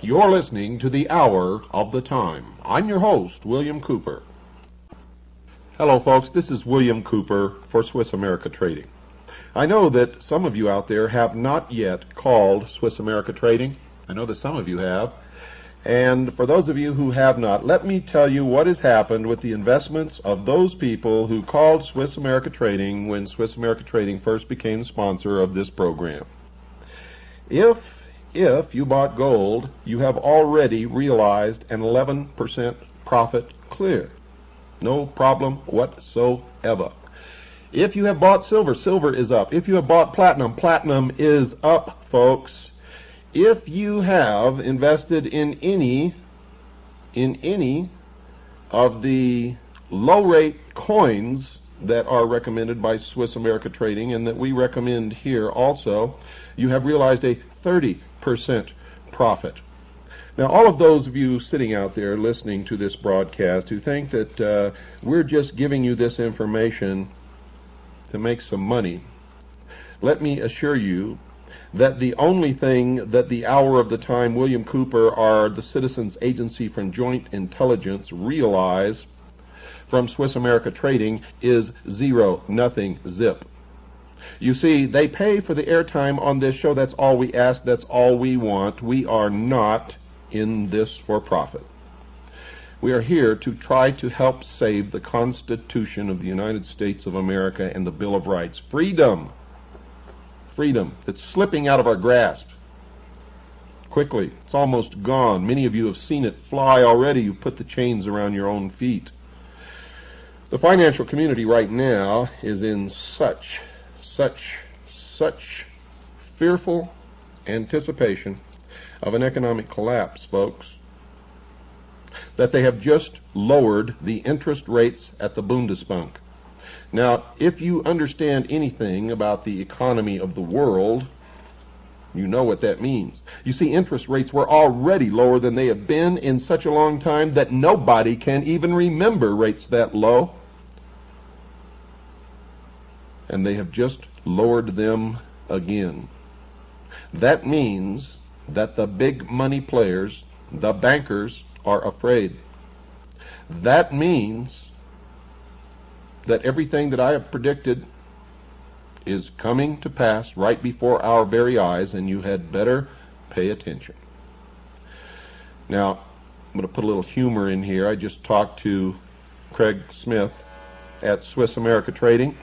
You're listening to the Hour of the Time. I'm your host, William Cooper. Hello, folks. This is William Cooper for Swiss America Trading. I know that some of you out there have not yet called Swiss America Trading. I know that some of you have. And for those of you who have not, let me tell you what has happened with the investments of those people who called Swiss America Trading when Swiss America Trading first became the sponsor of this program. If you bought gold, you have already realized an 11% profit clear. No problem whatsoever. If you have bought silver, silver is up. If you have bought platinum, platinum is up, folks. If you have invested in any of the low-rate coins that are recommended by Swiss America Trading and that we recommend here also, you have realized a 30% profit. Now, all of those of you sitting out there listening to this broadcast who think that we're just giving you this information to make some money, let me assure you that the only thing that the Hour of the Time, William Cooper, or the Citizens Agency for Joint Intelligence realize from Swiss America Trading is zero, nothing, zip. You see, they pay for the airtime on this show. That's all we ask. That's all we want. We are not in this for profit. We are here to try to help save the Constitution of the United States of America and the Bill of Rights. Freedom. Freedom. It's slipping out of our grasp. Quickly. It's almost gone. Many of you have seen it fly already. You put the chains around your own feet. The financial community right now is in such fearful anticipation of an economic collapse, folks, that they have just lowered the interest rates at the Bundesbank. Now, if you understand anything about the economy of the world, you know what that means. You see, interest rates were already lower than they have been in such a long time that nobody can even remember rates that low. And they have just lowered them again. That means that the big money players, the bankers, are afraid. That means that everything that I have predicted is coming to pass right before our very eyes, and you had better pay attention. Now, I'm going to put a little humor in here. I just talked to Craig Smith at Swiss America Trading,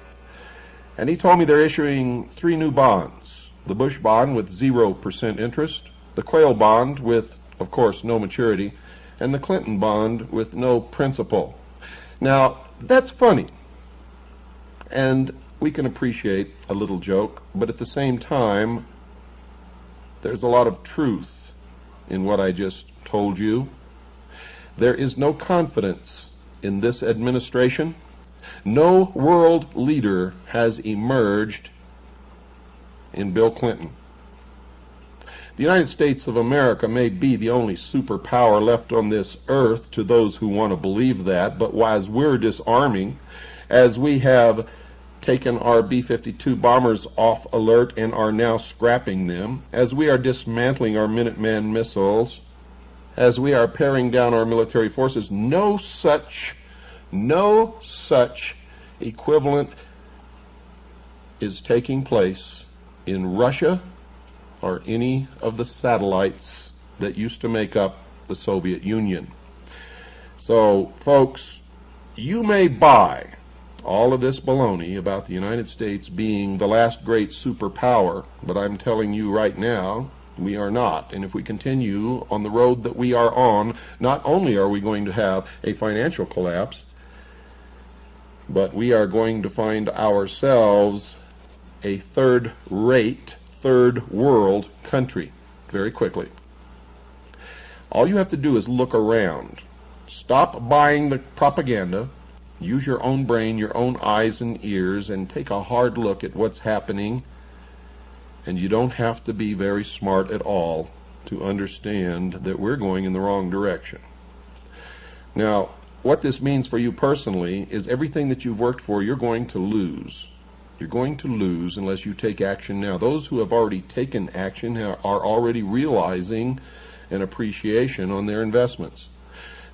and he told me they're issuing 3 new bonds. The Bush bond with 0% interest, the Quayle bond with, of course, no maturity, and the Clinton bond with no principal. Now, that's funny, and we can appreciate a little joke, but at the same time, there's a lot of truth in what I just told you. There is no confidence in this administration. No world leader has emerged in Bill Clinton. The United States of America may be the only superpower left on this earth to those who want to believe that, but as we're disarming, as we have taken our B-52 bombers off alert and are now scrapping them, as we are dismantling our Minuteman missiles, as we are paring down our military forces, no such equivalent is taking place in Russia or any of the satellites that used to make up the Soviet Union. So, folks, You may buy all of this baloney about the United States being the last great superpower, but I'm telling you right now, we are not. And if we continue on the road that we are on, not only are we going to have a financial collapse, but we are going to find ourselves a third-rate, third-world country very quickly. All you have to do is look around. Stop buying the propaganda. Use your own brain, your own eyes and ears, and take a hard look at what's happening. And you don't have to be very smart at all to understand that we're going in the wrong direction. Now, what this means for you personally is everything that you've worked for, you're going to lose. You're going to lose unless you take action now. Those who have already taken action are already realizing an appreciation on their investments.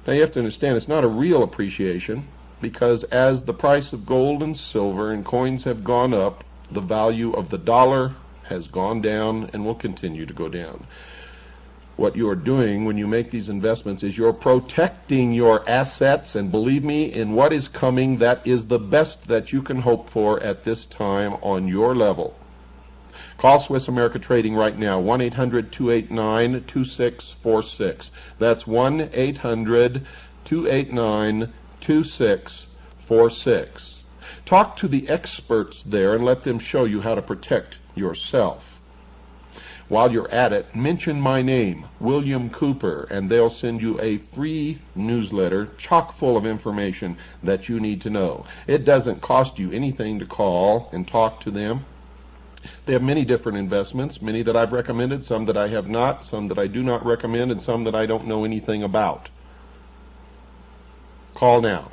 Now you have to understand it's not a real appreciation, because as the price of gold and silver and coins have gone up, the value of the dollar has gone down and will continue to go down. What you are doing when you make these investments is you're protecting your assets, and believe me, in what is coming, that is the best that you can hope for at this time on your level. Call Swiss America Trading right now, 1-800-289-2646. That's 1-800-289-2646. Talk to the experts there and let them show you how to protect yourself. While you're at it, mention my name, William Cooper, and they'll send you a free newsletter chock full of information that you need to know. It doesn't cost you anything to call and talk to them. They have many different investments, many that I've recommended, some that I have not, some that I do not recommend, and some that I don't know anything about. Call now.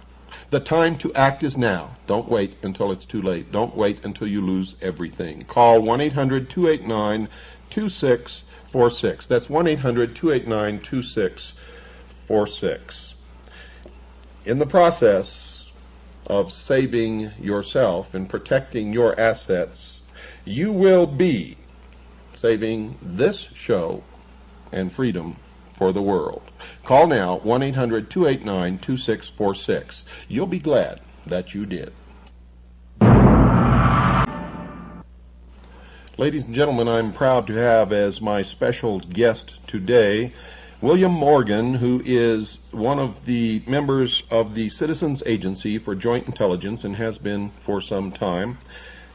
The time to act is now. Don't wait until it's too late. Don't wait until you lose everything. Call 1-800-289-2646. That's 1-800-289-2646. In the process of saving yourself and protecting your assets, you will be saving this show and freedom for the world. Call now, 1-800-289-2646. You'll be glad that you did. Ladies and gentlemen, I'm proud to have as my special guest today William Morgan, who is one of the members of the Citizens Agency for Joint Intelligence and has been for some time.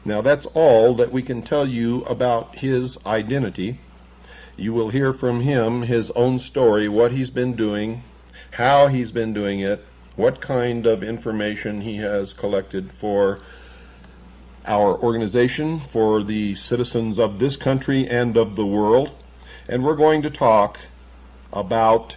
Now, that's all that we can tell you about his identity. You will hear from him his own story, what he's been doing, how he's been doing it, what kind of information he has collected for our organization, for the citizens of this country and of the world. And we're going to talk about,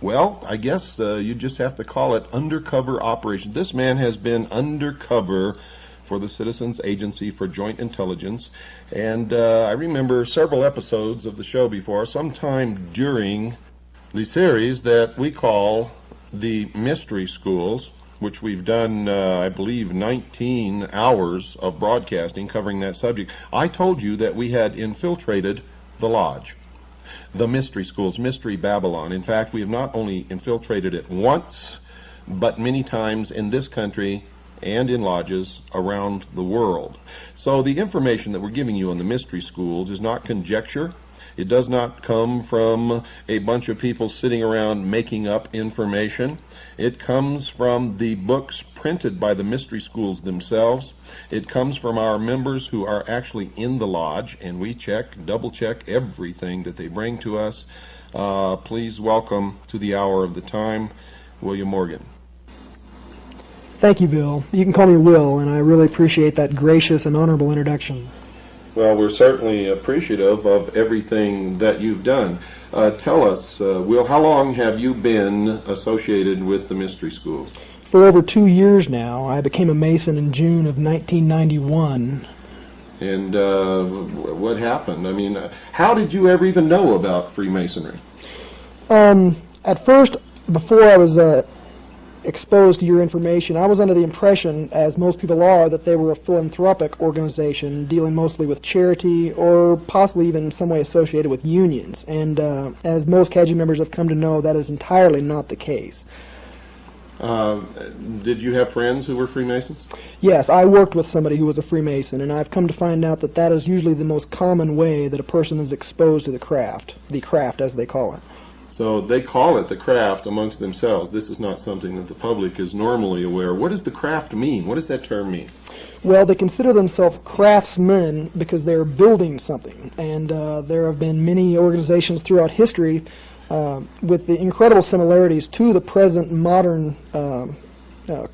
well, I guess you just have to call it undercover operation. This man has been undercover for the Citizens Agency for Joint Intelligence, and I remember several episodes of the show before, sometime during the series that we call the Mystery Schools, which we've done, I believe, 19 hours of broadcasting covering that subject. I told you that we had infiltrated the lodge, the Mystery Schools, Mystery Babylon. In fact, we have not only infiltrated it once, but many times in this country and in lodges around the world. So the information that we're giving you on the Mystery Schools is not conjecture. It does not come from a bunch of people sitting around making up information. It comes from the books printed by the Mystery Schools themselves. It comes from our members who are actually in the lodge, and we check, double check everything that they bring to us. Please welcome to the hour of the time, William Morgan. Thank you, Bill. You can call me Will, and I really appreciate that gracious and honorable introduction. Well, we're certainly appreciative of everything that you've done. Tell us, Will, how long have you been associated with the Mystery Schools? For over 2 years now. I became a Mason in June of 1991. And what happened? I mean, how did you ever even know about Freemasonry? At first, before I was exposed to your information, I was under the impression, as most people are, that they were a philanthropic organization dealing mostly with charity or possibly even in some way associated with unions. And as most CAGI members have come to know, that is entirely not the case. Did you have friends who were Freemasons? Yes, I worked with somebody who was a Freemason, and I've come to find out that that is usually the most common way that a person is exposed to the craft as they call it. So they call it the craft amongst themselves. This is not something that the public is normally aware. What does the craft mean? What does that term mean? Well, they consider themselves craftsmen because they're building something, and there have been many organizations throughout history with the incredible similarities to the present modern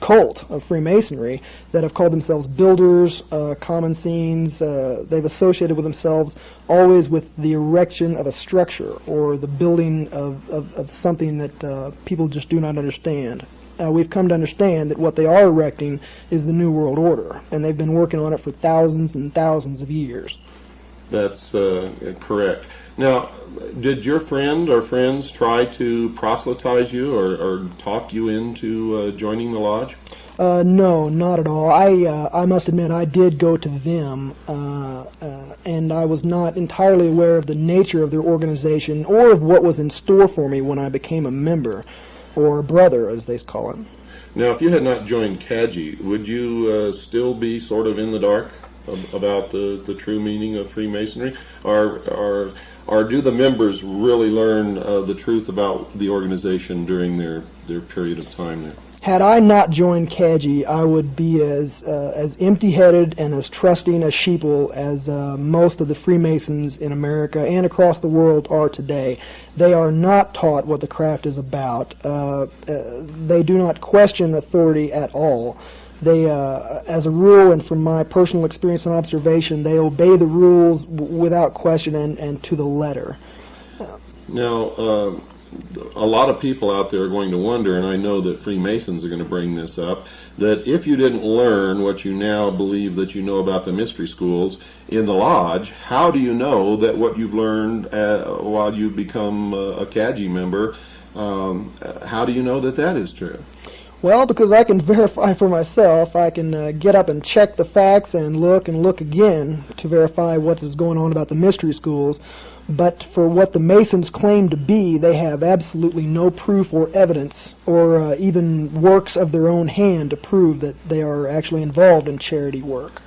cult of Freemasonry that have called themselves builders, common scenes. They've associated with themselves always with the erection of a structure or the building of something that people just do not understand. We've come to understand that what they are erecting is the New World Order, and they've been working on it for thousands and thousands of years. That's correct. Now, did your friend or friends try to proselytize you or talk you into joining the lodge? No, not at all. I must admit I did go to them, and I was not entirely aware of the nature of their organization or of what was in store for me when I became a member, or a brother, as they call it. Now, if you had not joined CAGI, would you still be sort of in the dark about the true meaning of Freemasonry? Or do the members really learn the truth about the organization during their period of time there? Had I not joined CAGI, I would be as empty-headed and as trusting as sheeple as most of the Freemasons in America and across the world are today. They are not taught what the craft is about. They do not question authority at all. They, as a rule, and from my personal experience and observation, they obey the rules without question and to the letter. Now, a lot of people out there are going to wonder, and I know that Freemasons are going to bring this up, that if you didn't learn what you now believe that you know about the mystery schools in the lodge, how do you know that what you've learned while you become a CAGI member, how do you know that that is true? Well, because I can verify for myself. I can get up and check the facts and look again to verify what is going on about the mystery schools. But for what the Masons claim to be, they have absolutely no proof or evidence or even works of their own hand to prove that they are actually involved in charity work.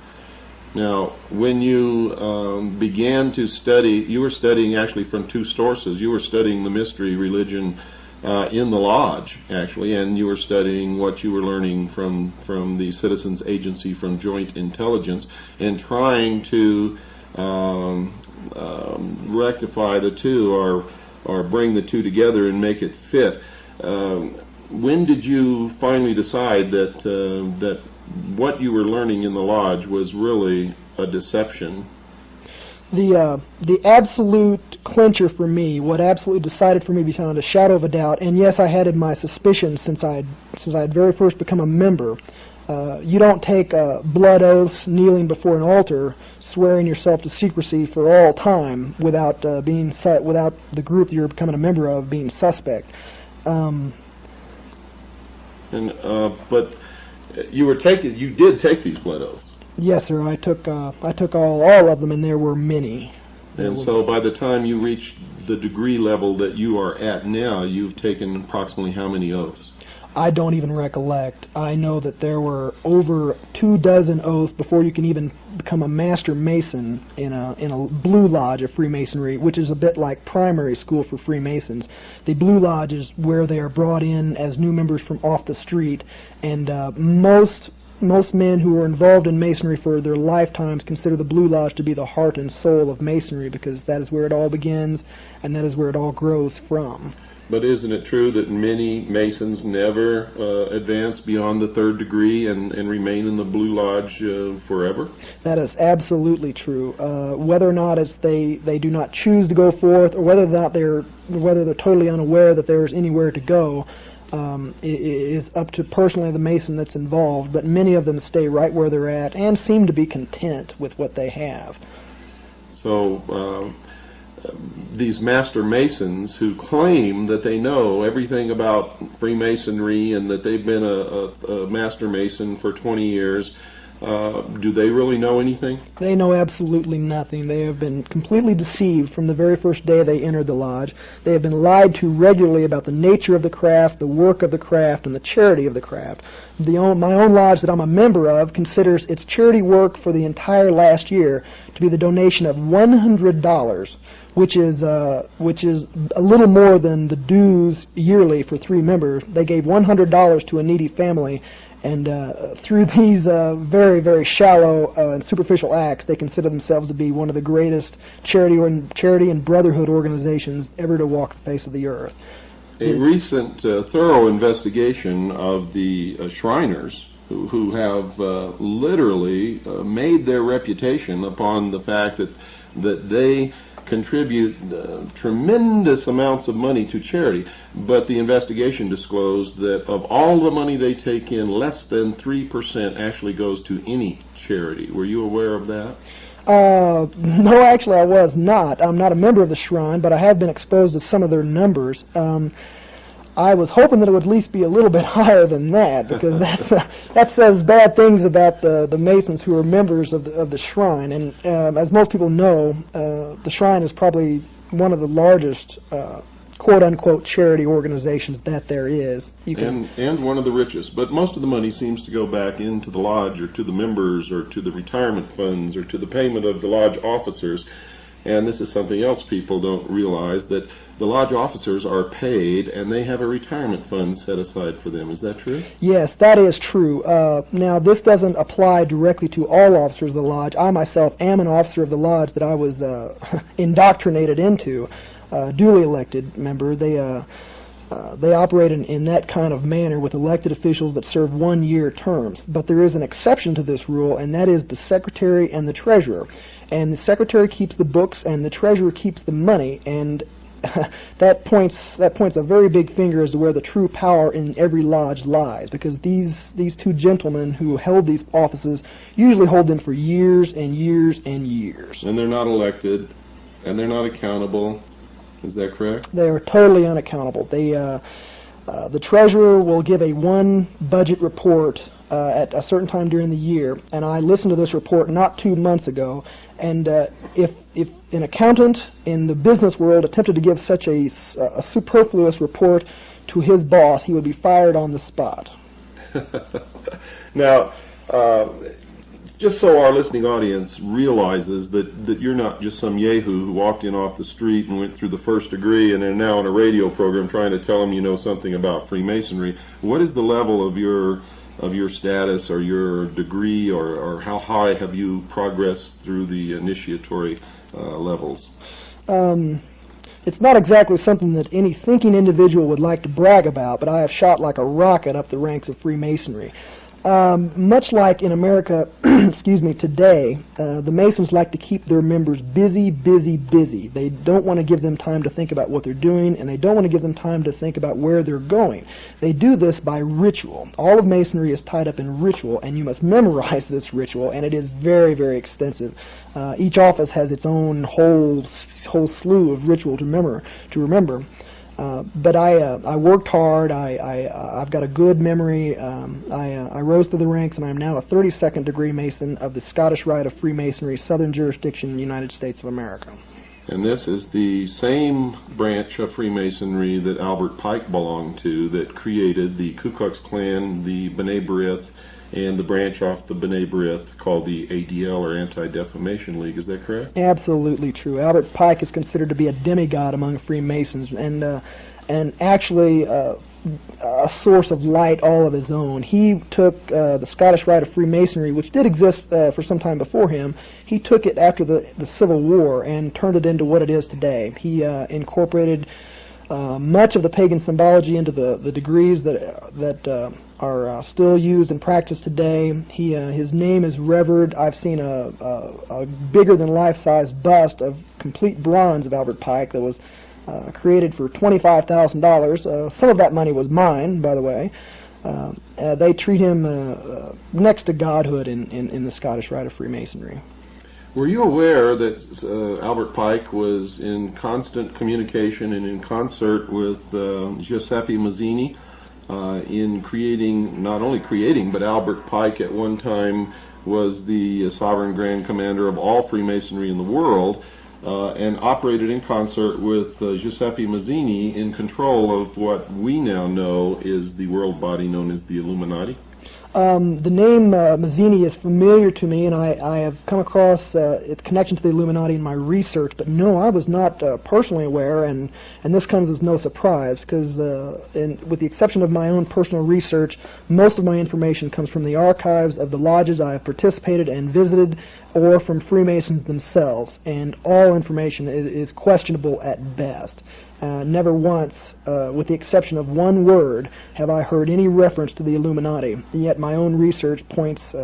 Now, when you began to study, you were studying actually from two sources. You were studying the mystery religion in the lodge, actually, and you were studying what you were learning from the Citizens Agency from Joint Intelligence and trying to rectify the two or bring the two together and make it fit. When did you finally decide that what you were learning in the lodge was really a deception? The absolute clincher for me, what absolutely decided for me beyond a shadow of a doubt, and yes, I had my suspicions since I had very first become a member. You don't take blood oaths, kneeling before an altar, swearing yourself to secrecy for all time without without the group that you're becoming a member of being suspect. But you did take these blood oaths. Yes, sir. I took all of them, and there were many. And so by the time you reach the degree level that you are at now, you've taken approximately how many oaths? I don't even recollect. I know that there were over 24 oaths before you can even become a master mason in a Blue Lodge of Freemasonry, which is a bit like primary school for Freemasons. The Blue Lodge is where they are brought in as new members from off the street, and most men who are involved in Masonry for their lifetimes consider the Blue Lodge to be the heart and soul of Masonry, because that is where it all begins and that is where it all grows from. But isn't it true that many Masons never advance beyond the third degree and remain in the Blue Lodge forever? That is absolutely true. Whether or not they do not choose to go forth, or whether they're totally unaware that there is anywhere to go, is up to personally the Mason that's involved. But many of them stay right where they're at and seem to be content with what they have. So these Master Masons who claim that they know everything about Freemasonry and that they've been a Master Mason for 20 years, Do they really know anything? They know absolutely nothing. They have been completely deceived from the very first day they entered the lodge. They have been lied to regularly about the nature of the craft, the work of the craft, and the charity of the craft. My own lodge that I'm a member of considers its charity work for the entire last year to be the donation of $100, which is a little more than the dues yearly for 3 members. They gave $100 to a needy family. And through these very, very shallow and superficial acts, they consider themselves to be one of the greatest charity and brotherhood organizations ever to walk the face of the earth. A recent thorough investigation of the Shriners, who have literally made their reputation upon the fact that they contribute tremendous amounts of money to charity, but the investigation disclosed that of all the money they take in, less than 3% actually goes to any charity. Were you aware of that? No, actually I was not. I'm not a member of the Shrine, but I have been exposed to some of their numbers. I was hoping that it would at least be a little bit higher than that, because that says bad things about the Masons who are members of the Shrine. And as most people know, the Shrine is probably one of the largest quote-unquote charity organizations that there is. And one of the richest. But most of the money seems to go back into the lodge, or to the members, or to the retirement funds, or to the payment of the lodge officers. And this is something else people don't realize, that the lodge officers are paid and they have a retirement fund set aside for them. Is that true? Yes, that is true. Now, this doesn't apply directly to all officers of the lodge. I myself am an officer of the lodge that I was indoctrinated into, duly elected member. They operate in that kind of manner with elected officials that serve 1-year terms. But there is an exception to this rule, and that is the secretary and the treasurer. And the secretary keeps the books, and the treasurer keeps the money, and that points a very big finger as to where the true power in every lodge lies, because these 2 gentlemen who held these offices usually hold them for years and years and years. And they're not elected, and they're not accountable. Is that correct? They are totally unaccountable. The treasurer will give a 1 budget report at a certain time during the year, and I listened to this report not 2 months ago, and if an accountant in the business world attempted to give such a superfluous report to his boss, he would be fired on the spot. Now, just so our listening audience realizes that you're not just some yahoo who walked in off the street and went through the first degree and are now on a radio program trying to tell them you know something about Freemasonry, what is the level of your status or your degree, or how high have you progressed through the initiatory levels? It's not exactly something that any thinking individual would like to brag about, but I have shot like a rocket up the ranks of Freemasonry. Much like in America, excuse me, today, the Masons like to keep their members busy, busy, busy. They don't want to give them time to think about what they're doing, and they don't want to give them time to think about where they're going. They do this by ritual. All of Masonry is tied up in ritual, and you must memorize this ritual, and it is very, very extensive. Each office has its own whole slew of ritual to remember. But I worked hard. I've got a good memory. I rose through the ranks, and I'm now a 32nd degree Mason of the Scottish Rite of Freemasonry, Southern Jurisdiction, United States of America. And this is the same branch of Freemasonry that Albert Pike belonged to, that created the Ku Klux Klan, the B'nai B'rith, and the branch off the B'nai B'rith called the ADL, or Anti-Defamation League. Is that correct? Absolutely true. Albert Pike is considered to be a demigod among Freemasons, and actually a source of light all of his own. He took the Scottish Rite of Freemasonry, which did exist for some time before him. He took it after the Civil War and turned it into what it is today. He incorporated much of the pagan symbology into the degrees that are still used and practiced today. His name is revered. I've seen a bigger than life-size bust of complete bronze of Albert Pike that was created for $25,000. Some of that money was mine, by the way. They treat him next to godhood in the Scottish Rite of Freemasonry. Were you aware that Albert Pike was in constant communication and in concert with Giuseppe Mazzini in not only creating, but Albert Pike at one time was the sovereign grand commander of all Freemasonry in the world, and operated in concert with Giuseppe Mazzini in control of what we now know is the world body known as the Illuminati? The name Mazzini is familiar to me, and I have come across its connection to the Illuminati in my research, but no, I was not personally aware, and this comes as no surprise, because with the exception of my own personal research, most of my information comes from the archives of the lodges I have participated and visited, or from Freemasons themselves, and all information is questionable at best. Never once, with the exception of one word, have I heard any reference to the Illuminati, yet my own research points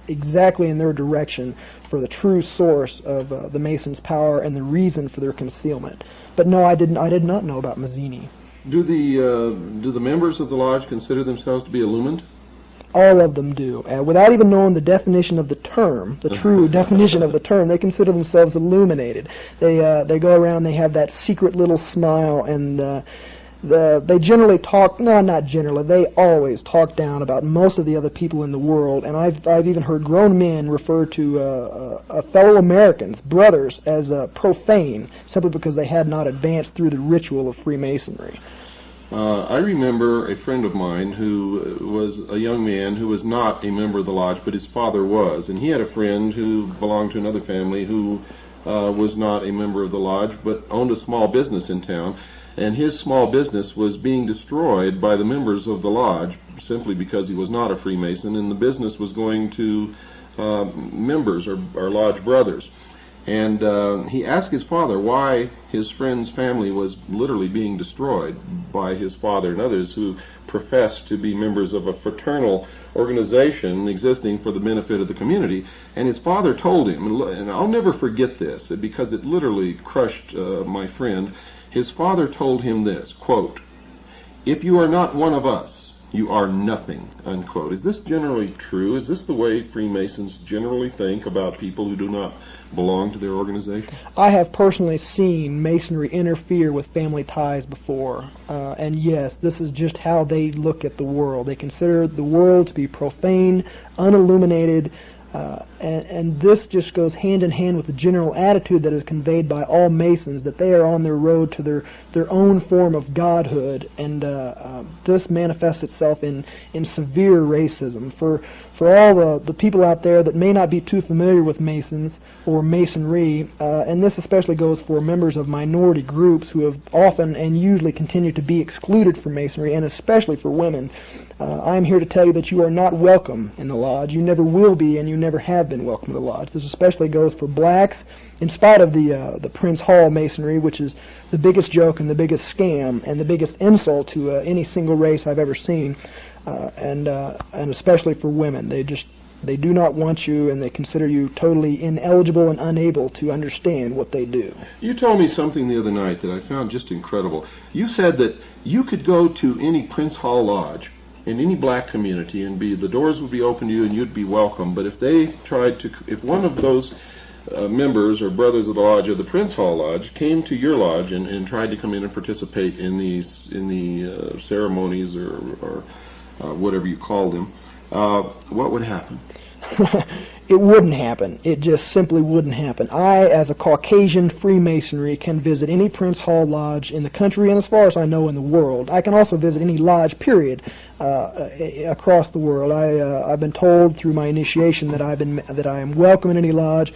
exactly in their direction for the true source of the Masons' power and the reason for their concealment. But no, I did not know about Mazzini. Do the members of the lodge consider themselves to be illumined? All of them do. Without even knowing the definition of the term, the true definition of the term, they consider themselves illuminated. They go around, they have that secret little smile, and they generally talk, no, not generally, they always talk down about most of the other people in the world, and I've even heard grown men refer to fellow Americans, brothers, as profane, simply because they had not advanced through the ritual of Freemasonry. I remember a friend of mine who was a young man who was not a member of the lodge, but his father was. And he had a friend who belonged to another family who was not a member of the lodge, but owned a small business in town. And his small business was being destroyed by the members of the lodge simply because he was not a Freemason, and the business was going to members or lodge brothers. And he asked his father why his friend's family was literally being destroyed by his father and others who professed to be members of a fraternal organization existing for the benefit of the community. And his father told him, and I'll never forget this because it literally crushed my friend. His father told him this, quote, "If you are not one of us, you are nothing," unquote. Is this generally true? Is this the way Freemasons generally think about people who do not belong to their organization? I have personally seen Masonry interfere with family ties before, and yes, this is just how they look at the world. They consider the world to be profane, unilluminated, and this just goes hand in hand with the general attitude that is conveyed by all Masons, that they are on their road to their own form of godhood, and this manifests itself in severe racism. For all the people out there that may not be too familiar with Masons or Masonry, and this especially goes for members of minority groups who have often and usually continue to be excluded from Masonry, and especially for women, I am here to tell you that you are not welcome in the lodge. You never will be, and you never have been welcome in the lodge. This especially goes for blacks, in spite of the Prince Hall Masonry, which is the biggest joke and the biggest scam and the biggest insult to any single race I've ever seen, and especially for women. They do not want you, and they consider you totally ineligible and unable to understand what they do. You told me something the other night that I found just incredible. You said that you could go to any Prince Hall Lodge in any black community and the doors would be open to you and you'd be welcome, but if one of those members or brothers of the lodge of the Prince Hall Lodge came to your lodge and tried to come in and participate in the ceremonies or whatever you call them, what would happen? It wouldn't happen. It just simply wouldn't happen. I, as a Caucasian Freemasonry, can visit any Prince Hall Lodge in the country, and as far as I know, in the world. I can also visit any lodge, period, across the world. I've been told through my initiation that I am welcome in any lodge,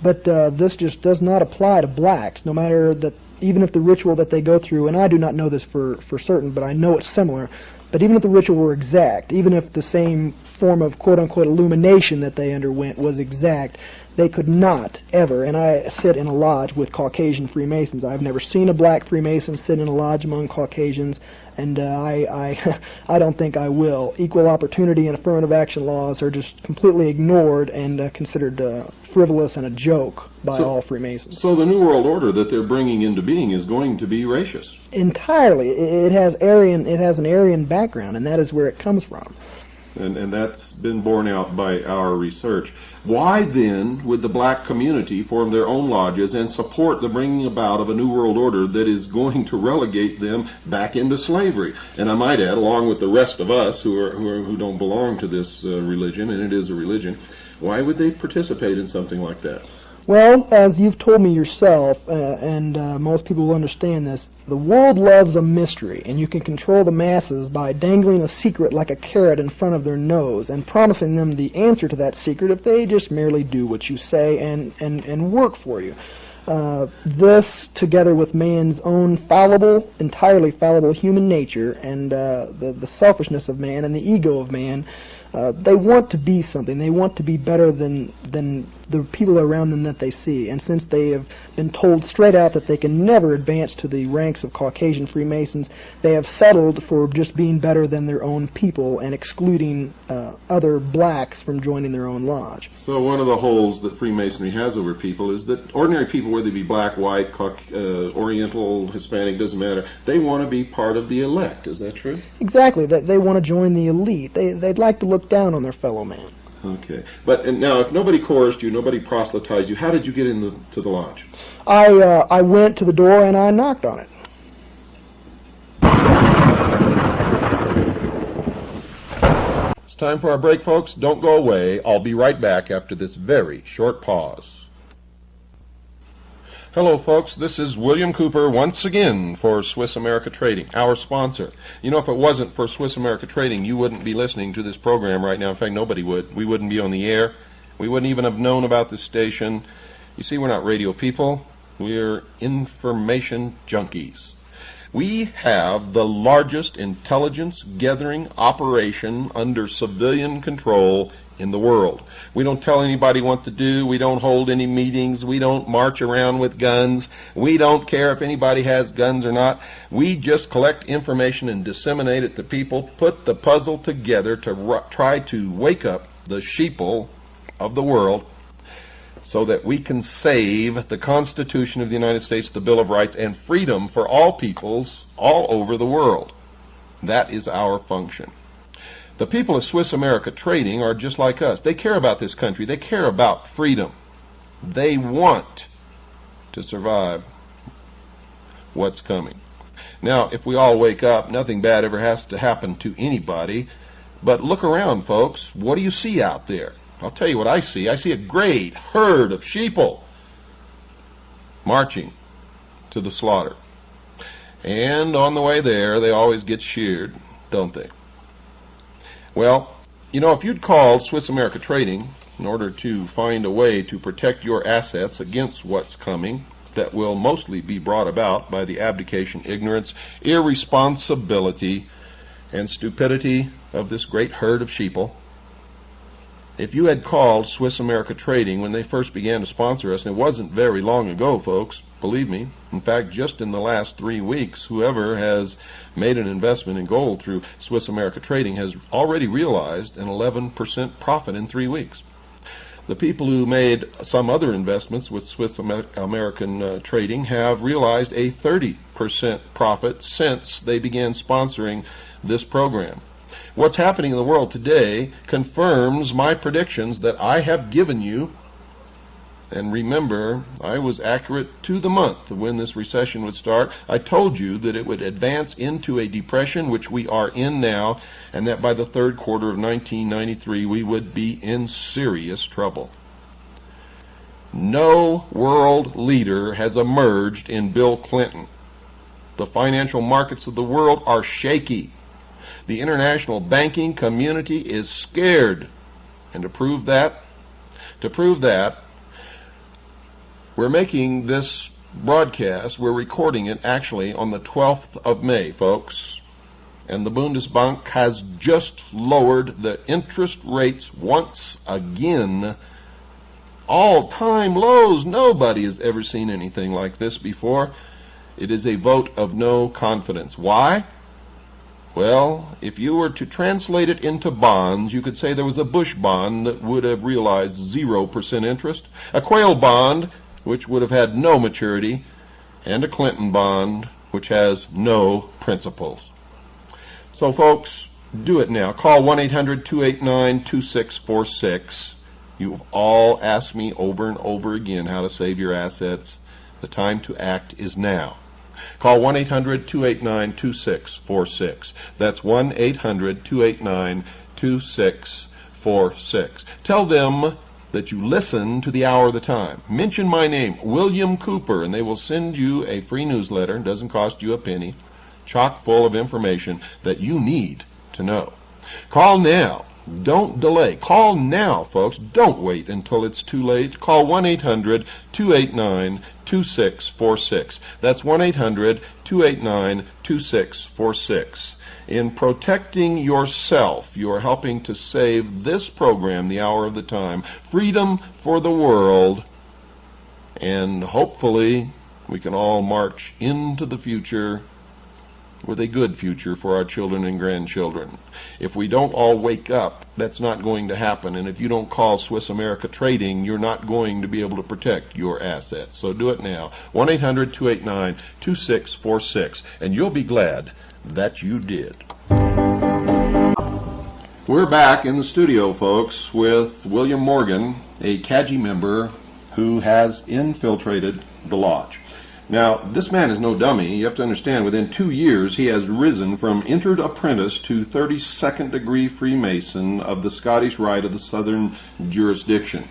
but this just does not apply to blacks, no matter that. Even if the ritual that they go through, and I do not know this for certain, but I know it's similar, but even if the ritual were exact, even if the same form of quote-unquote illumination that they underwent was exact, they could not ever, and I sit in a lodge with Caucasian Freemasons. I've never seen a black Freemason sit in a lodge among Caucasians, and I don't think I will. Equal opportunity and affirmative action laws are just completely ignored and considered frivolous and a joke by all Freemasons. So the New World Order that they're bringing into being is going to be racist? Entirely. It has an Aryan background, and that is where it comes from. And that's been borne out by our research. Why then would the black community form their own lodges and support the bringing about of a new world order that is going to relegate them back into slavery? And I might add, along with the rest of us who don't belong to this religion, and it is a religion, why would they participate in something like that? Well, as you've told me yourself, and most people will understand this, the world loves a mystery, and you can control the masses by dangling a secret like a carrot in front of their nose and promising them the answer to that secret if they just merely do what you say and work for you. This, together with man's own fallible, entirely fallible human nature and the selfishness of man and the ego of man, they want to be something. They want to be better than the people around them that they see. And since they have been told straight out that they can never advance to the ranks of Caucasian Freemasons, they have settled for just being better than their own people and excluding other blacks from joining their own lodge. So one of the holes that Freemasonry has over people is that ordinary people, whether they be black, white, Oriental, Hispanic, doesn't matter, they want to be part of the elect. Is that true? Exactly. They want to join the elite. They'd like to look down on their fellow man. Okay. But and now, if nobody coerced you, nobody proselytized you, how did you get into the lodge? I went to the door and I knocked on it. It's time for our break, folks. Don't go away. I'll be right back after this very short pause. Hello, folks. This is William Cooper once again for Swiss America Trading, our sponsor. You know, if it wasn't for Swiss America Trading, you wouldn't be listening to this program right now. In fact, nobody would. We wouldn't be on the air. We wouldn't even have known about this station. You see, we're not radio people. We're information junkies. We have the largest intelligence gathering operation under civilian control in the world. We don't tell anybody what to do. We don't hold any meetings. We don't march around with guns. We don't care if anybody has guns or not. We just collect information and disseminate it to people, put the puzzle together to try to wake up the sheeple of the world so that we can save the Constitution of the United States, the Bill of Rights, and freedom for all peoples all over the world. That is our function. The people of Swiss America Trading are just like us. They care about this country. They care about freedom. They want to survive what's coming. Now, if we all wake up, nothing bad ever has to happen to anybody. But look around, folks. What do you see out there? I'll tell you what I see. I see a great herd of sheeple marching to the slaughter. And on the way there, they always get sheared, don't they? Well, you know, if you'd called Swiss America Trading in order to find a way to protect your assets against what's coming, that will mostly be brought about by the abdication, ignorance, irresponsibility, and stupidity of this great herd of sheeple, if you had called Swiss America Trading when they first began to sponsor us, and it wasn't very long ago, folks, believe me. In fact, just in the last 3 weeks, whoever has made an investment in gold through Swiss America Trading has already realized an 11% profit in 3 weeks. The people who made some other investments with Swiss American Trading have realized a 30% profit since they began sponsoring this program. What's happening in the world today confirms my predictions that I have given you. And remember, I was accurate to the month when this recession would start. I told you that it would advance into a depression, which we are in now, and that by the third quarter of 1993 we would be in serious trouble. No world leader has emerged in Bill Clinton. The financial markets of the world are shaky. The international banking community is scared. And to prove that, we're making this broadcast, we're recording it actually on the 12th of May, folks. And the Bundesbank has just lowered the interest rates once again. All-time lows. Nobody has ever seen anything like this before. It is a vote of no confidence. Why? Well, if you were to translate it into bonds, you could say there was a Bush bond that would have realized 0% interest, a Quayle bond, which would have had no maturity, and a Clinton bond, which has no principles. So, folks, Do it now. Call 1-800-289-2646. You've all asked me over and over again how to save your assets. The time to act is now. Call 1-800-289-2646. That's 1-800-289-2646. Tell them that you listen to the Hour of the Time. Mention my name, William Cooper, and they will send you a free newsletter. It doesn't cost you a penny. Chock full of information that you need to know. Call now. Don't delay. Call now, folks. Don't wait until it's too late. Call 1-800-289-2646. That's 1-800-289-2646. In protecting yourself, you are helping to save this program, The Hour of the Time, freedom for the world, and hopefully we can all march into the future with a good future for our children and grandchildren. If we don't all wake up, that's not going to happen. And if you don't call Swiss America Trading, you're not going to be able to protect your assets. So do it now. 1-800-289-2646. And you'll be glad that you did. We're back in the studio, folks, with William Morgan, a CAGI member who has infiltrated the lodge. Now, this man is no dummy. You have to understand, within 2 years, he has risen from entered apprentice to 32nd degree Freemason of the Scottish Rite of the Southern Jurisdiction.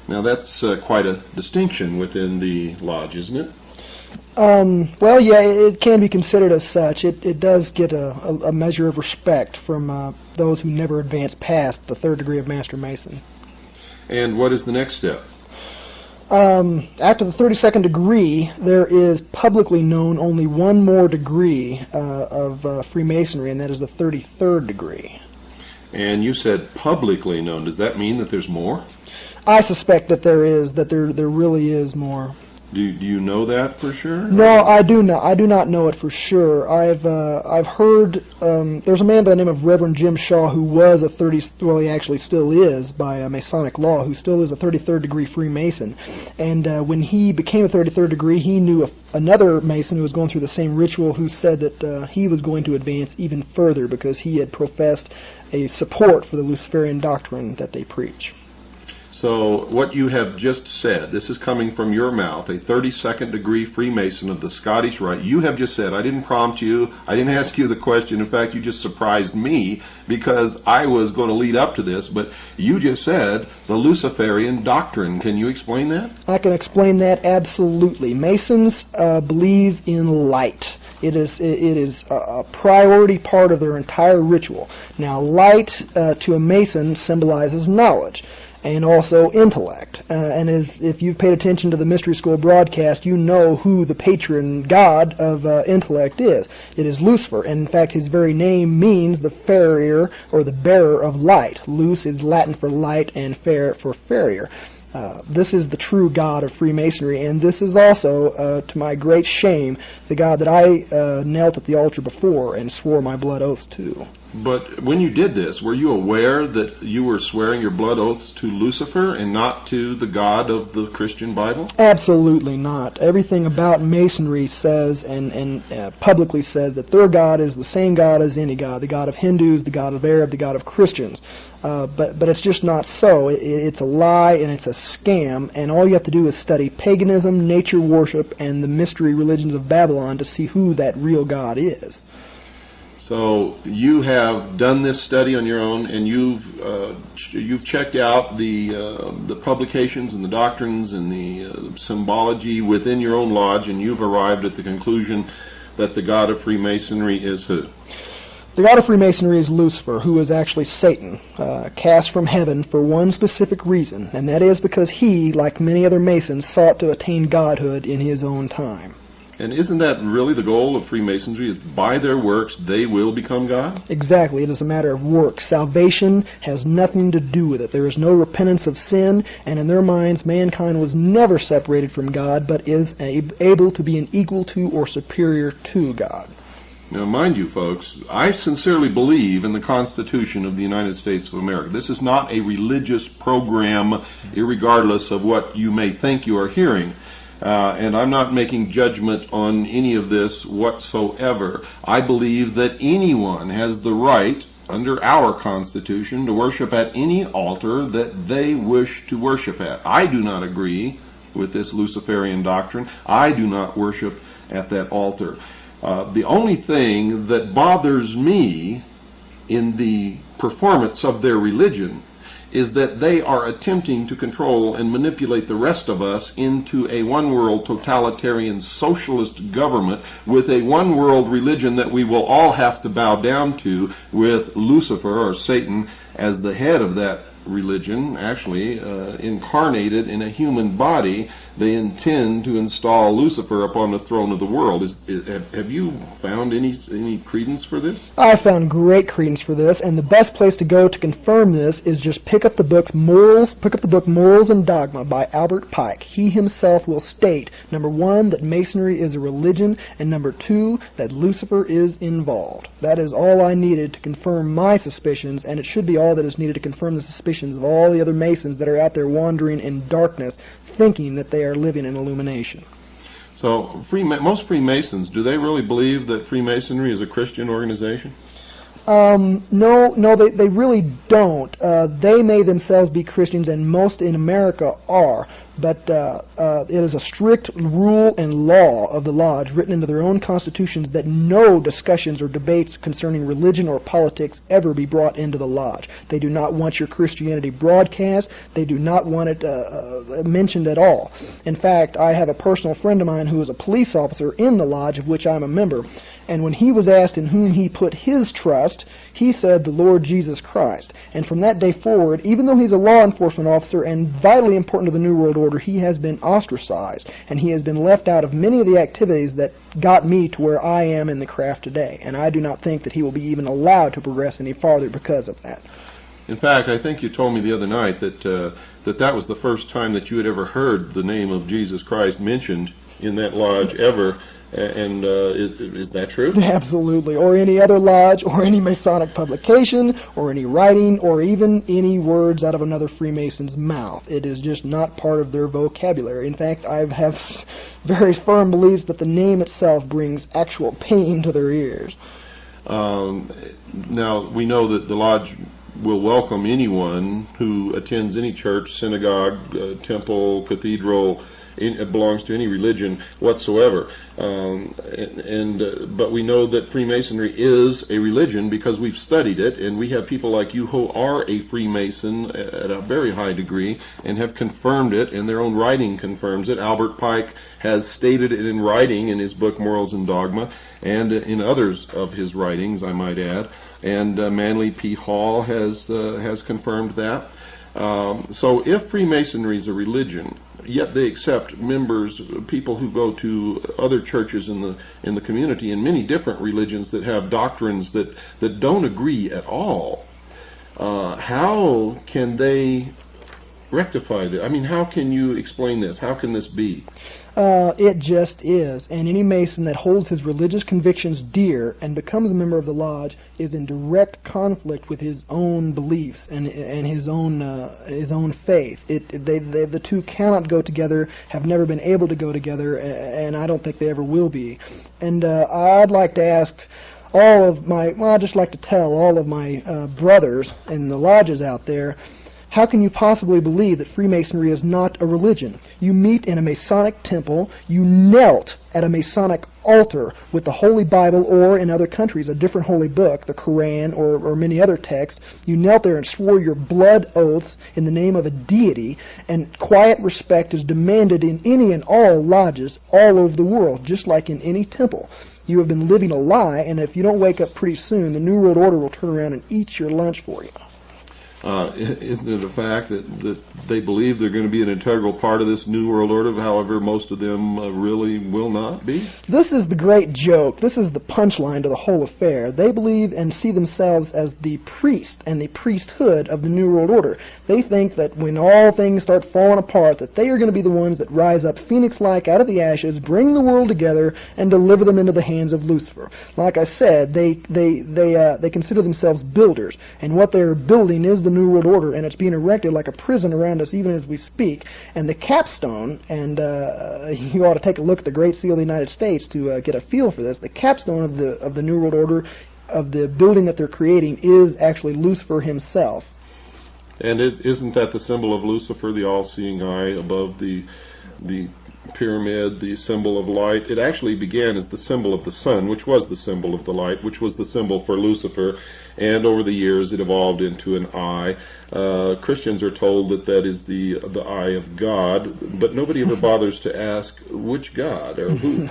Now, that's quite a distinction within the lodge, isn't it? Well, yeah, it can be considered as such. It does get a measure of respect from those who never advance past the 3rd degree of Master Mason. And what is the next step? After the 32nd degree, there is publicly known only one more degree of Freemasonry, and that is the 33rd degree. And you said publicly known. Does that mean that there's more? I suspect that there really is more. Do you know that for sure? No, I do not. I do not know it for sure. I've heard there's a man by the name of Reverend Jim Shaw who was he actually still is by Masonic law, who still is a 33rd degree Freemason. And when he became a 33rd degree, he knew another Mason who was going through the same ritual who said that he was going to advance even further because he had professed a support for the Luciferian doctrine that they preach. So what you have just said, this is coming from your mouth, a 32nd degree Freemason of the Scottish Rite. You have just said, I didn't prompt you, I didn't ask you the question. In fact, you just surprised me because I was going to lead up to this, but you just said the Luciferian doctrine. Can you explain that? I can explain that absolutely. Masons believe in light. It is a priority part of their entire ritual. Now, light to a Mason symbolizes knowledge and also intellect. And if you've paid attention to the Mystery School broadcast, you know who the patron god of intellect is. It is Lucifer, and in fact his very name means the farrier or the bearer of light. Luce is Latin for light and fair for farrier. This is the true God of Freemasonry, and this is also, to my great shame, the God that I knelt at the altar before and swore my blood oaths to. But when you did this, were you aware that you were swearing your blood oaths to Lucifer and not to the God of the Christian Bible? Absolutely not. Everything about Masonry says and publicly says that their God is the same God as any God, the God of Hindus, the God of Arab, the God of Christians. But it's just not so. It's a lie and it's a scam, and all you have to do is study paganism, nature worship, and the mystery religions of Babylon to see who that real God is. So you have done this study on your own, and you've checked out the publications and the doctrines and the symbology within your own lodge, and you've arrived at the conclusion that the God of Freemasonry is who? The God of Freemasonry is Lucifer, who is actually Satan, cast from heaven for one specific reason, and that is because he, like many other Masons, sought to attain godhood in his own time. And isn't that really the goal of Freemasonry, is by their works they will become God? Exactly. It is a matter of works. Salvation has nothing to do with it. There is no repentance of sin, and in their minds mankind was never separated from God, but is able to be an equal to or superior to God. Now, mind you, folks, I sincerely believe in the Constitution of the United States of America. This is not a religious program, irregardless of what you may think you are hearing. And I'm not making judgment on any of this whatsoever. I believe that anyone has the right under our Constitution, to worship at any altar that they wish to worship at. I do not agree with this Luciferian doctrine. I do not worship at that altar. The only thing that bothers me in the performance of their religion is that they are attempting to control and manipulate the rest of us into a one-world totalitarian socialist government with a one-world religion that we will all have to bow down to, with Lucifer or Satan as the head of that religion, actually incarnated in a human body. They intend to install Lucifer upon the throne of the world. Have you found any credence for this? I found great credence for this, and the best place to go to confirm this is just pick up the book Morals and Dogma by Albert Pike. He himself will state, number one, that Masonry is a religion, and number two, that Lucifer is involved. That is all I needed to confirm my suspicions, and it should be all that is needed to confirm the suspicions of all the other Masons that are out there wandering in darkness, thinking that they are living in illumination. So most Freemasons, do they really believe that Freemasonry is a Christian organization? No, they really don't. They may themselves be Christians, and most in America are, but it is a strict rule and law of the Lodge written into their own constitutions that no discussions or debates concerning religion or politics ever be brought into the Lodge. They do not want your Christianity broadcast. They do not want it mentioned at all. In fact, I have a personal friend of mine who is a police officer in the Lodge, of which I'm a member, and when he was asked in whom he put his trust, he said the Lord Jesus Christ. And from that day forward, even though he's a law enforcement officer and vitally important to the New World Order, he has been ostracized, and he has been left out of many of the activities that got me to where I am in the craft today. And I do not think that he will be even allowed to progress any farther because of that. In fact, I think you told me the other night that that was the first time that you had ever heard the name of Jesus Christ mentioned in that lodge ever. And is that true? Absolutely. Or any other lodge, or any Masonic publication, or any writing, or even any words out of another Freemason's mouth. It is just not part of their vocabulary. In fact, I have very firm beliefs that the name itself brings actual pain to their ears. Now, we know that the lodge will welcome anyone who attends any church, synagogue, temple, cathedral. It belongs to any religion whatsoever, but we know that Freemasonry is a religion because we've studied it, and we have people like you who are a Freemason at a very high degree and have confirmed it, and their own writing confirms it. Albert Pike has stated it in writing in his book Morals and Dogma, and in others of his writings, I might add, and Manly P. Hall has confirmed that. So if Freemasonry is a religion, yet they accept members, people who go to other churches in the community, and many different religions that have doctrines that don't agree at all, how can they rectify that? I mean, how can you explain this? How can this be? It just is. And any Mason that holds his religious convictions dear and becomes a member of the Lodge is in direct conflict with his own beliefs and his own faith. The two cannot go together, have never been able to go together, and I don't think they ever will be. And I'd like to ask I'd just like to tell all of my brothers in the lodges out there, how can you possibly believe that Freemasonry is not a religion? You meet in a Masonic temple, you knelt at a Masonic altar with the Holy Bible, or in other countries a different holy book, the Quran or many other texts. You knelt there and swore your blood oaths in the name of a deity, and quiet respect is demanded in any and all lodges all over the world, just like in any temple. You have been living a lie, and if you don't wake up pretty soon, the New World Order will turn around and eat your lunch for you. Isn't it a fact that they believe they're going to be an integral part of this New World Order, however most of them really will not be? This is the great joke. This is the punchline to the whole affair. They believe and see themselves as the priest and the priesthood of the New World Order. They think that when all things start falling apart, that they are going to be the ones that rise up phoenix-like out of the ashes, bring the world together, and deliver them into the hands of Lucifer. Like I said, they consider themselves builders, and what they're building is the New World Order, and it's being erected like a prison around us even as we speak. And the capstone, and you ought to take a look at the Great Seal of the United States to get a feel for this, the capstone of the New World Order building that they're creating is actually Lucifer himself. And isn't that the symbol of Lucifer, the all-seeing eye above the pyramid, the symbol of light? It actually began as the symbol of the sun, which was the symbol of the light, which was the symbol for Lucifer, and over the years it evolved into an eye. Christians are told that is the eye of God, but nobody ever bothers to ask which God or who.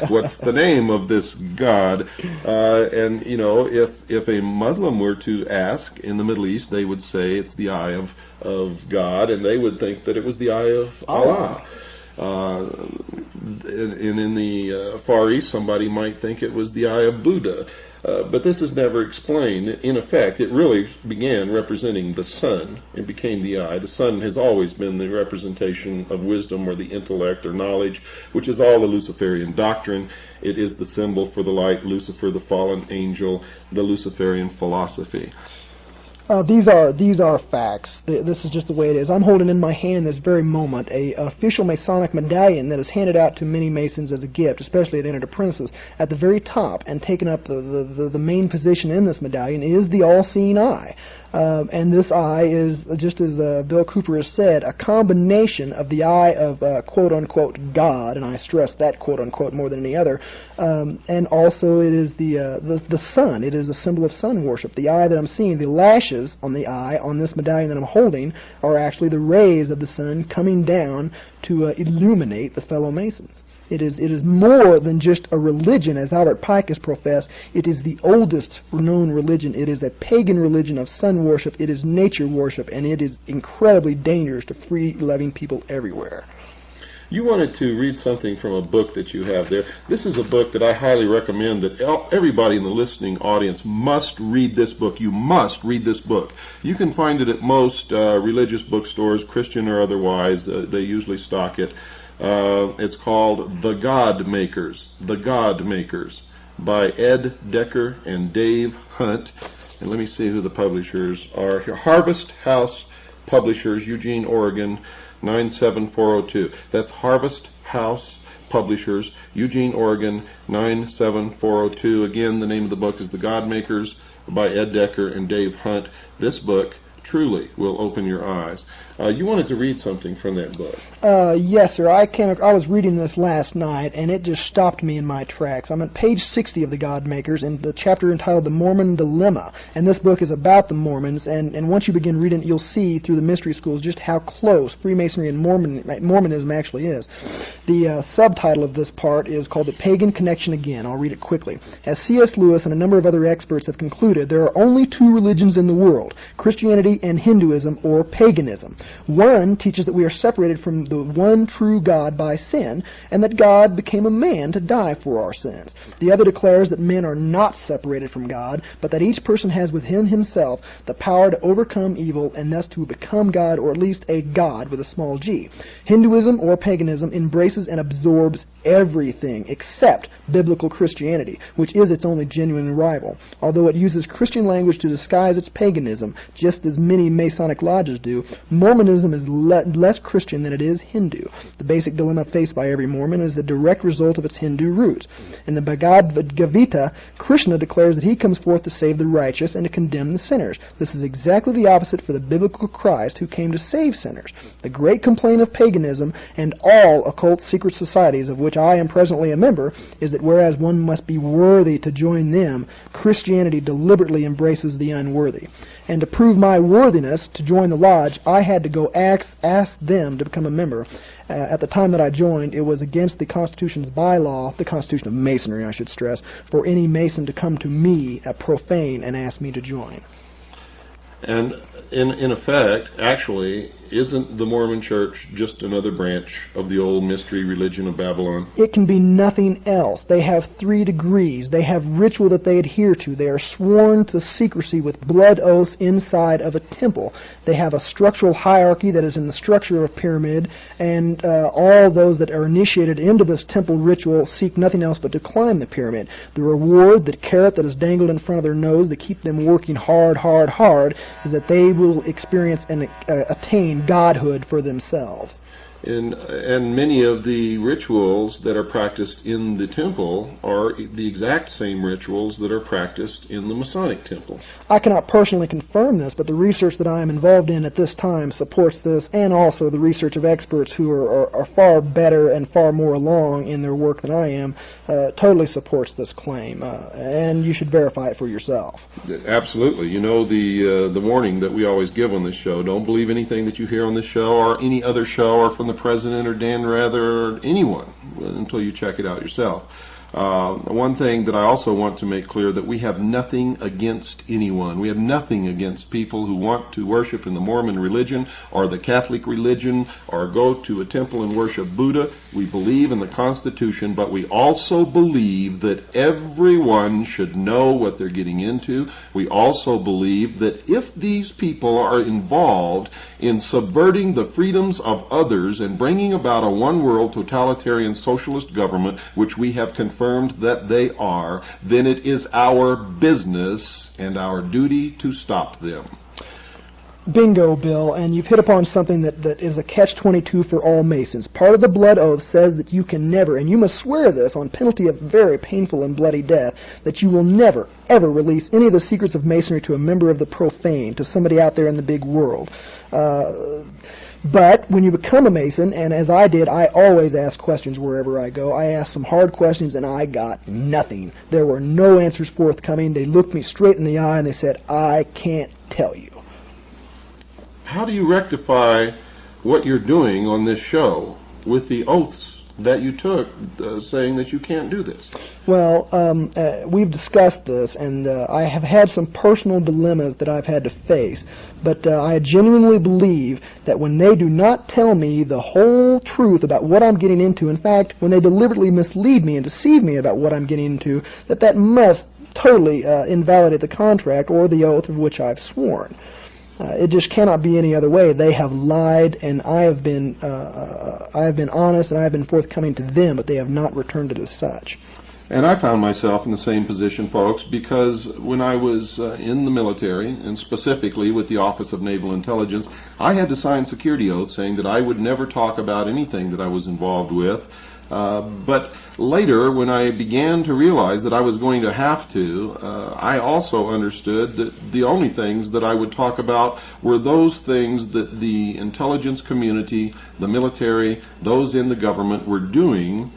What's the name of this God? And if a Muslim were to ask in the Middle East, they would say it's the eye of God, and they would think that it was the eye of Allah. And in the Far East, somebody might think it was the eye of Buddha. But this is never explained. In effect, it really began representing the sun. It became the eye. The sun has always been the representation of wisdom or the intellect or knowledge, which is all the Luciferian doctrine. It is the symbol for the light, Lucifer, the fallen angel, the Luciferian philosophy. These are facts. This is just the way it is. I'm holding in my hand this very moment a official Masonic medallion that is handed out to many Masons as a gift, especially at entered apprentices. At the very top and taking up the main position in this medallion is the all-seeing eye. And this eye is, just as Bill Cooper has said, a combination of the eye of quote-unquote God, and I stress that quote-unquote more than any other, and also it is the sun. It is a symbol of sun worship. The eye that I'm seeing, the lashes on the eye on this medallion that I'm holding, are actually the rays of the sun coming down to illuminate the fellow Masons. It is more than just a religion, as Albert Pike has professed. It is the oldest known religion. It is a pagan religion of sun worship. It is nature worship, and it is incredibly dangerous to free-loving people everywhere. You wanted to read something from a book that you have there. This is a book that I highly recommend that everybody in the listening audience must read this book. You must read this book. You can find it at most religious bookstores, Christian or otherwise. They usually stock it. It's called The God Makers. The God Makers by Ed Decker and Dave Hunt. And let me see who the publishers are here. Harvest House Publishers, Eugene, Oregon, 97402. That's Harvest House Publishers, Eugene, Oregon, 97402. Again, the name of the book is The God Makers by Ed Decker and Dave Hunt. This book truly will open your eyes. You wanted to read something from that book. Yes, sir. I was reading this last night, and it just stopped me in my tracks. I'm at page 60 of The God Makers, in the chapter entitled The Mormon Dilemma. And this book is about the Mormons, and once you begin reading it, you'll see through the mystery schools just how close Freemasonry and Mormonism actually is. The subtitle of this part is called The Pagan Connection Again. I'll read it quickly. As C.S. Lewis and a number of other experts have concluded, there are only two religions in the world, Christianity and Hinduism, or paganism. One teaches that we are separated from the one true God by sin, and that God became a man to die for our sins. The other declares that men are not separated from God, but that each person has within himself the power to overcome evil and thus to become God, or at least a God with a small g. Hinduism, or paganism, embraces and absorbs everything except biblical Christianity, which is its only genuine rival. Although it uses Christian language to disguise its paganism, just as many Masonic lodges do, Mormonism is less Christian than it is Hindu. The basic dilemma faced by every Mormon is a direct result of its Hindu roots. In the Bhagavad Gita, Krishna declares that he comes forth to save the righteous and to condemn the sinners. This is exactly the opposite for the biblical Christ, who came to save sinners. The great complaint of paganism and all occult secret societies, of which I am presently a member, is that whereas one must be worthy to join them, Christianity deliberately embraces the unworthy. And to prove my worthiness to join the lodge, I had to go ask them to become a member. At the time that I joined, it was against the Constitution's bylaw, the Constitution of Masonry, I should stress, for any Mason to come to me, a profane, and ask me to join. And in effect, actually, isn't the Mormon Church just another branch of the old mystery religion of Babylon? It can be nothing else. They have 3 degrees. They have ritual that they adhere to. They are sworn to secrecy with blood oaths inside of a temple. They have a structural hierarchy that is in the structure of a pyramid, and all those that are initiated into this temple ritual seek nothing else but to climb the pyramid. The reward, the carrot that is dangled in front of their nose to keep them working hard, is that they will experience and attain godhood for themselves. And many of the rituals that are practiced in the temple are the exact same rituals that are practiced in the Masonic temple. I cannot personally confirm this, but the research that I am involved in at this time supports this, and also the research of experts who are far better and far more along in their work than I am totally supports this claim, and you should verify it for yourself. Absolutely. You know the warning that we always give on this show: don't believe anything that you hear on this show or any other show or from the president or Dan Rather or anyone until you check it out yourself. One thing that I also want to make clear, that we have nothing against anyone. We have nothing against people who want to worship in the Mormon religion or the Catholic religion or go to a temple and worship Buddha. We believe in the Constitution, but we also believe that everyone should know what they're getting into. We also believe that if these people are involved in subverting the freedoms of others and bringing about a one-world totalitarian socialist government, which we have confirmed that they are, then it is our business and our duty to stop them. Bingo, Bill, and you've hit upon something that is a catch-22 for all Masons. Part of the blood oath says that you can never, and you must swear this on penalty of very painful and bloody death, that you will never, ever release any of the secrets of Masonry to a member of the profane, to somebody out there in the big world. But when you become a Mason, and as I did, I always ask questions wherever I go. I asked some hard questions, and I got nothing. There were no answers forthcoming. They looked me straight in the eye, and they said, I can't tell you. How do you rectify what you're doing on this show with the oaths that you took saying that you can't do this? Well, we've discussed this, and I have had some personal dilemmas that I've had to face, but I genuinely believe that when they do not tell me the whole truth about what I'm getting into, in fact, when they deliberately mislead me and deceive me about what I'm getting into, that must totally invalidate the contract or the oath of which I've sworn. It just cannot be any other way. They have lied, and I have been honest, and I have been forthcoming to them, but they have not returned it as such. And I found myself in the same position, folks, because when I was in the military, and specifically with the Office of Naval Intelligence, I had to sign security oaths saying that I would never talk about anything that I was involved with. But later, when I began to realize that I was going to have to, I also understood that the only things that I would talk about were those things that the intelligence community, the military, those in the government were doing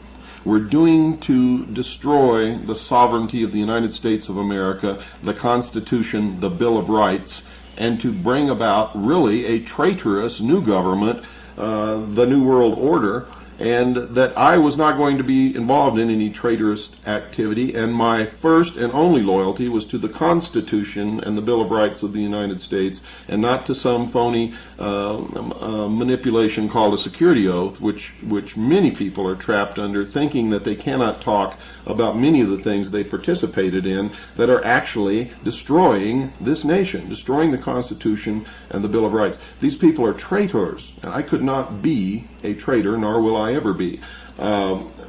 to destroy the sovereignty of the United States of America, the Constitution, the Bill of Rights, and to bring about really a traitorous new government, the New World Order, and that I was not going to be involved in any traitorous activity, and my first and only loyalty was to the Constitution and the Bill of Rights of the United States, and not to some phony manipulation called a security oath, which many people are trapped under, thinking that they cannot talk about many of the things they participated in that are actually destroying this nation, destroying the Constitution and the Bill of Rights. These people are traitors, and I could not be a traitor, nor will I ever be.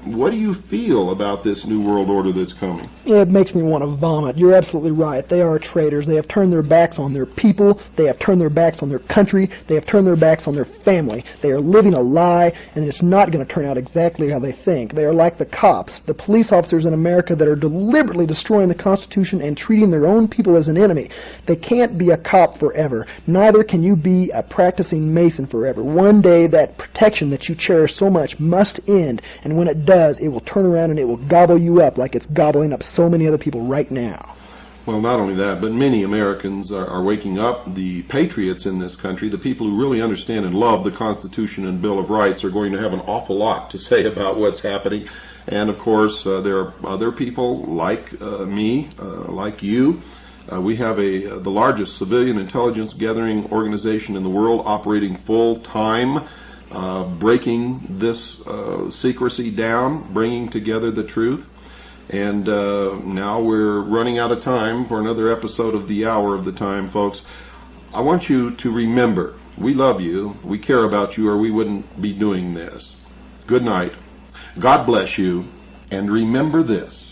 What do you feel about this New World Order that's coming? It makes me want to vomit. You're absolutely right. They are traitors. They have turned their backs on their people. They have turned their backs on their country. They have turned their backs on their family. They are living a lie, and it's not going to turn out exactly how they think. They are like the cops, the police officers in America that are deliberately destroying the Constitution and treating their own people as an enemy. They can't be a cop forever. Neither can you be a practicing Mason forever. One day that protection that you cherish so much must end, and when it does, it will turn around and it will gobble you up like it's gobbling up so many other people right now. Well, not only that, but many Americans are waking up. The patriots in this country, the people who really understand and love the Constitution and Bill of Rights, are going to have an awful lot to say about what's happening. And, of course, there are other people like me, like you. We have the largest civilian intelligence gathering organization in the world, operating full-time, breaking this secrecy down, bringing together the truth. And now we're running out of time for another episode of The Hour of the Time, folks. I want you to remember, we love you, we care about you, or we wouldn't be doing this. Good night. God bless you, and remember this.